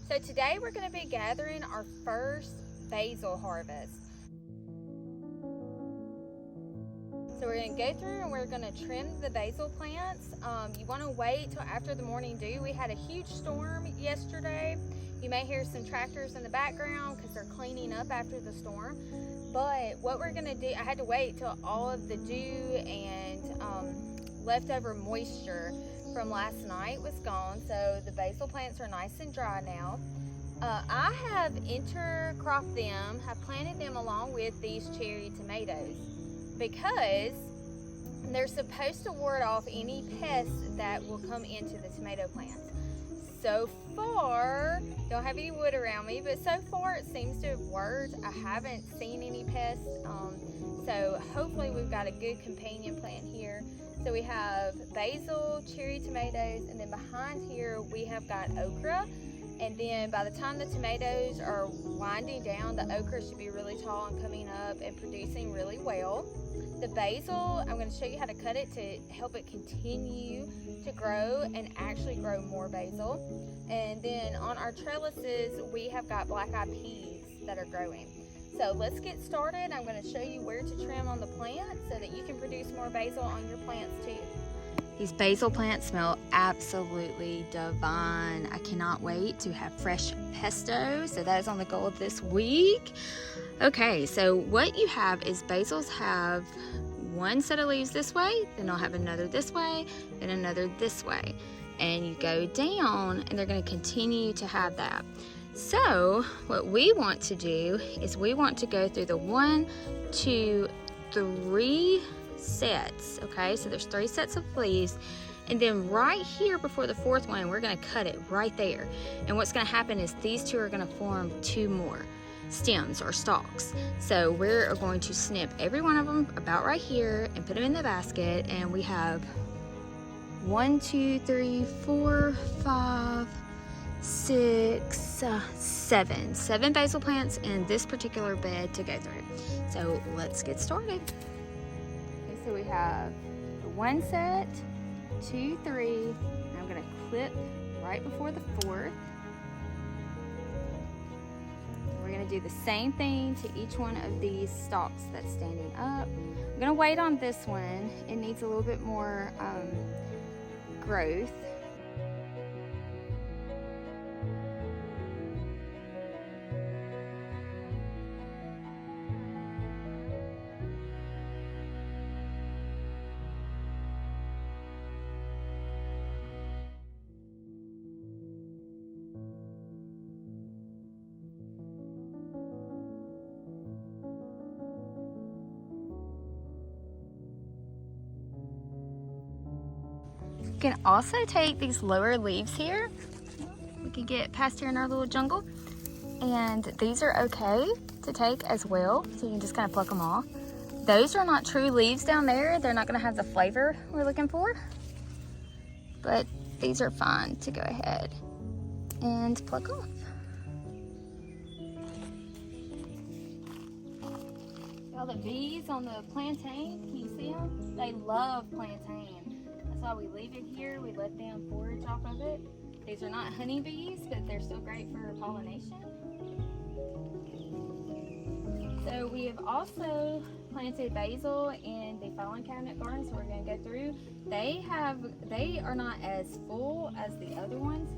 So today we're going to be gathering our first basil harvest. So we're going to go through and we're going to trim the basil plants. You want to wait till after the morning dew. We had a huge storm yesterday. You may hear some tractors in the background because they're cleaning up after the storm. But what we're going to do, I had to wait till all of the dew and leftover moisture from last night was gone, so the basil plants are nice and dry now. I have intercropped them, have planted them along with these cherry tomatoes because they're supposed to ward off any pests that will come into the tomato plants. So far, don't have any wood around me, but so far it seems to have worked. I haven't seen any pests, so hopefully we've got a good companion plant here. So we have basil, cherry tomatoes, and then behind here we have got okra. And then by the time the tomatoes are winding down, the okra should be really tall and coming up and producing really well. The basil, I'm going to show you how to cut it to help it continue to grow and actually grow more basil. And then on our trellises, we have got black-eyed peas that are growing. So let's get started. I'm going to show you where to trim on the plant so that you can produce more basil on your plants too. These basil plants smell absolutely divine. I cannot wait to have fresh pesto. So that is on the goal of this week. Okay, so what you have is basils have one set of leaves this way, then I'll have another this way, then another this way. And you go down and they're going to continue to have that. So what we want to do is we want to go through the 1, 2, 3 sets. Okay, so there's 3 sets of leaves, and then right here before the 4th one we're going to cut it right there. And what's going to happen is these 2 are going to form 2 more stems or stalks. So we're going to snip every one of them about right here and put them in the basket. And we have 1, 2, 3, 4, 5, 6, 7 basil plants in this particular bed to go through. So let's get started. Okay, so we have the 1 set, 2, 3, and I'm going to clip right before the 4th. We're going to do the same thing to each one of these stalks that's standing up. I'm going to wait on this one. It needs a little bit more growth. You can also take these lower leaves here. We can get past here in our little jungle. And these are okay to take as well. So you can just kind of pluck them off. Those are not true leaves down there. They're not going to have the flavor we're looking for. But these are fine to go ahead and pluck off. All the bees on the plantain, can you see them? They love plantain. That's why we leave it here. We let them forage off of it. These are not honeybees, but they're still great for pollination. So we have also planted basil in the filing cabinet garden, so we're going to go through. They are not as full as the other ones,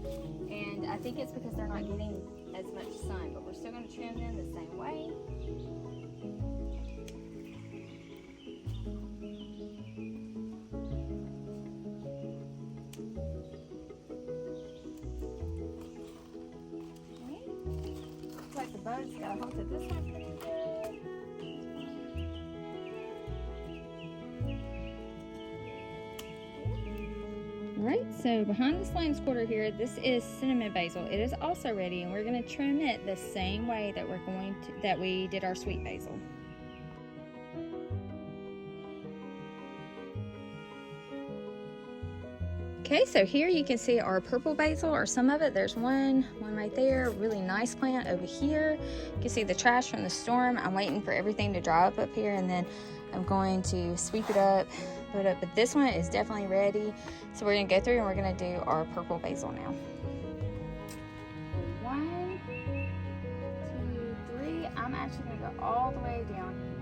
and I think it's because they're not getting as much sun, but we're still going to trim them the same way. Like the bugs got a hold of this one pretty good. Alright, so behind this lamb's quarter here, this is cinnamon basil. It is also ready, and we're going to trim it the same way that we did our sweet basil. Okay, so here you can see our purple basil, or some of it. There's one right there, really nice plant over here. You can see the trash from the storm. I'm waiting for everything to dry up here, and then I'm going to sweep it up, put it up. But this one is definitely ready. So we're gonna go through and we're gonna do our purple basil now. 1, go all the way down